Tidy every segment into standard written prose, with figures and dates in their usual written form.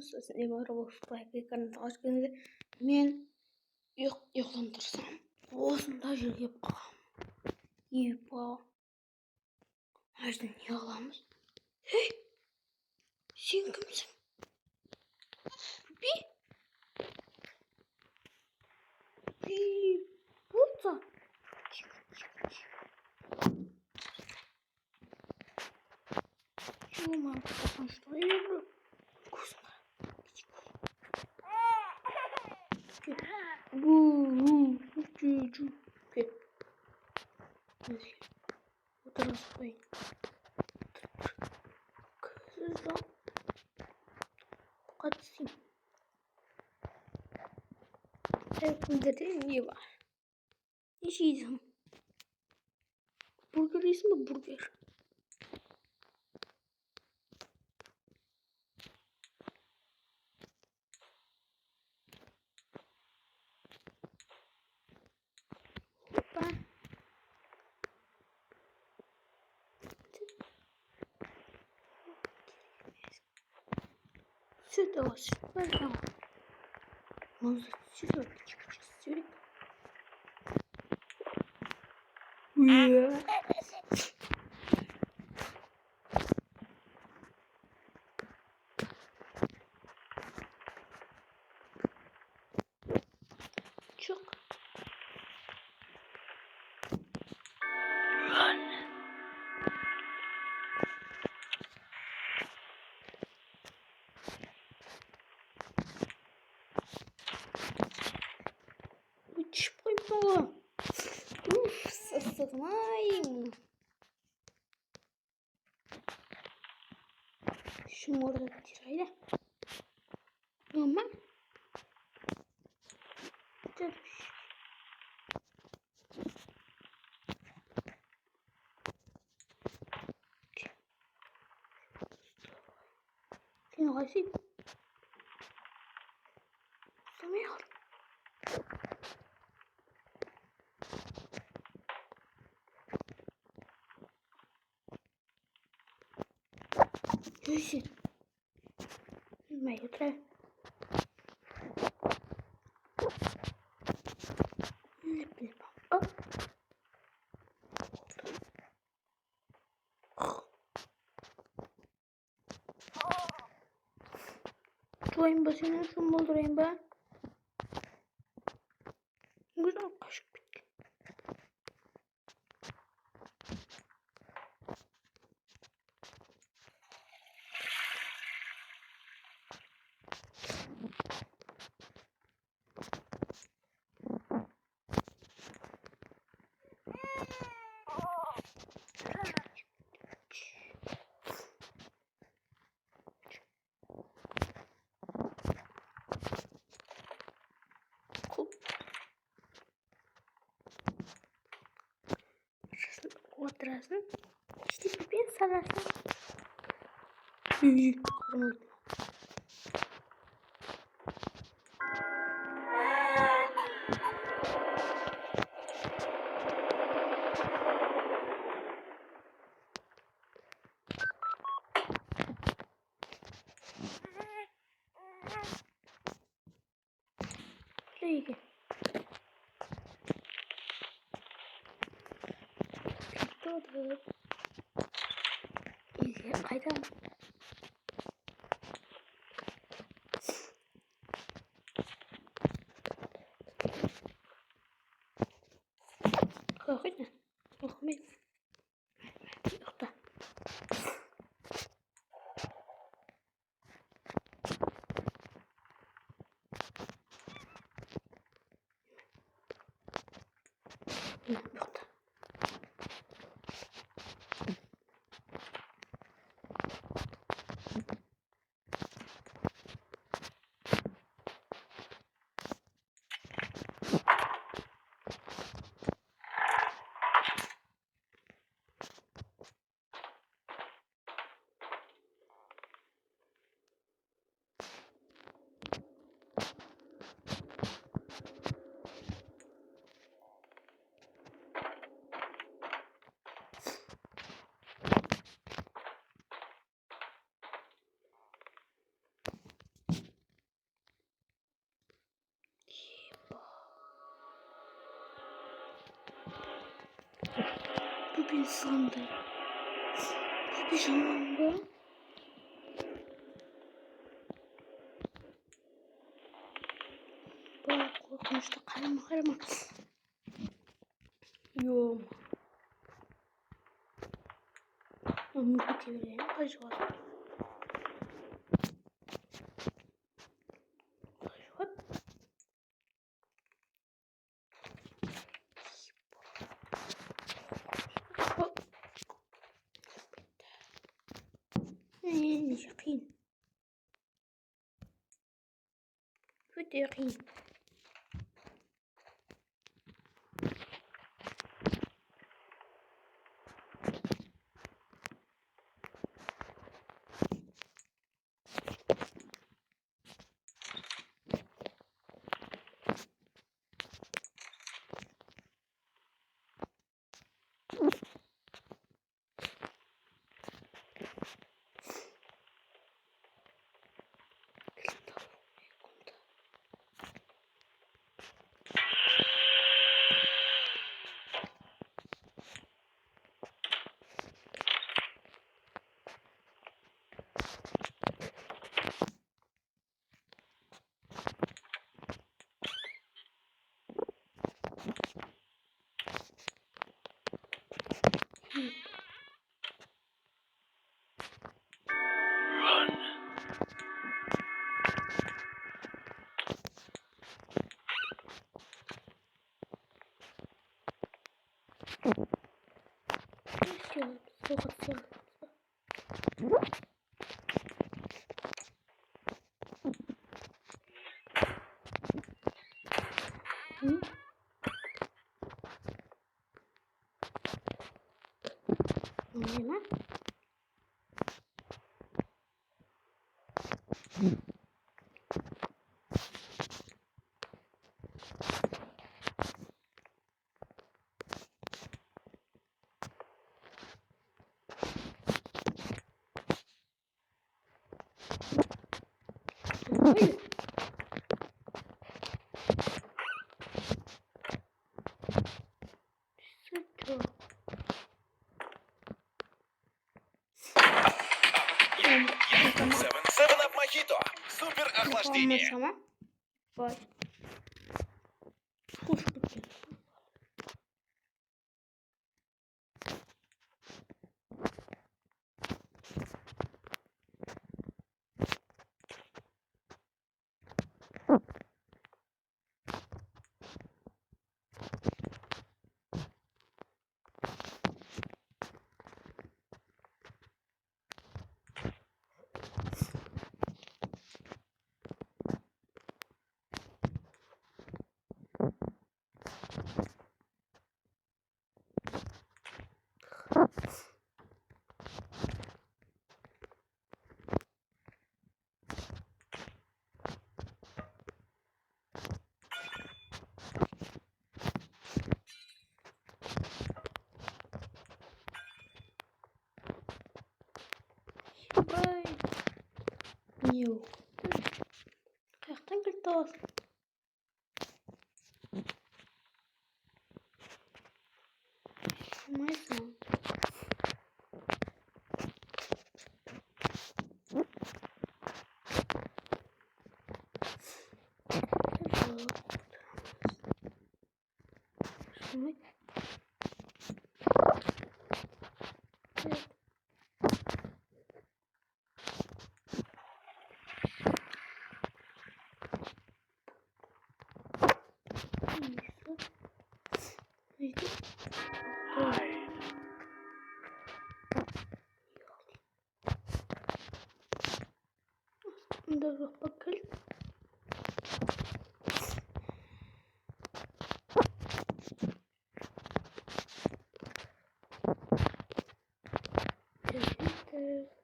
с него рабоуспайкын тоочгэн мен юхтан турсан. Уусан тааш иргэв. Ипа. Аждан яламж. Хей. Сингэмсэн. Би. Буца. Чума, что я вкусно. Бу, чу-чу. Вот раз пой. Кызда. Покатси. Это не var. Ne yiyeceğim? Burger ismi burger. Сюда вас. Может, сюда чуть-чуть. Çok. Чпой-по. Уф, сосываем. Şu orada tirayla. Normal. Sen hayır. Samir. Yüzün. Metre. Ne bileyim. Çoğun basını şunu doldurayım ben. Güzel kaşık bitti. Отырасың, істеппен саласың. Құрмайды. Şöyle. Dur. İyi, kaydan. Kalkın. Kalkmayın. Yok da. Yok da. bir sandı. Bu bir zaman bu. Bak korkmuştu. Karama. Yok. Onu çevireyim. Kaç var? يقين بدي يقين Hemen. Hayır. Sıçra. 7-Up Mojito. Супер охлаждение. Tamam. Vay. Hoş bitti. Vay. Yok. Ayaktan gitti o. Neyse. Şunu. Evet. Neyse. Dur bakalım. Evet.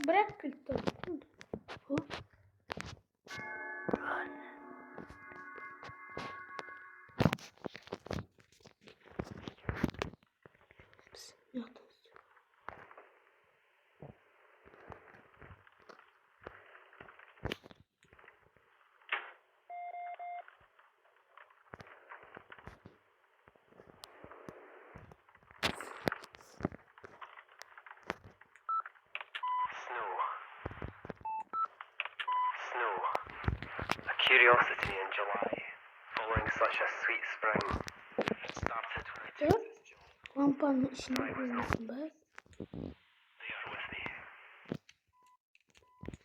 Bırak Victor. Hop. Yaktım. Snow. A curiosity in July, following such a sweet spring. It started when I Dur. took this job. Lampanın içinde bulunmasın bak. They are with me.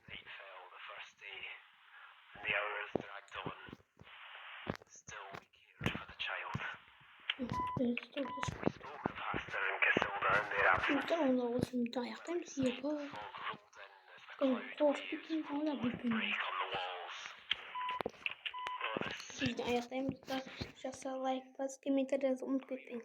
Night fell the first day, and the hours dragged on. Still we cared for the child. Dur. We spoke of Haster and Casilda and their absence. Victor onda olsun. Ayaktayım ki yapar. Fog rolled in as the Ben cloud korktum ki waves hala bir gün. break on the walls. Oh, the Şimdi ayaktayım. Arkadaşlar like, bas, komentarınızı unutmayın.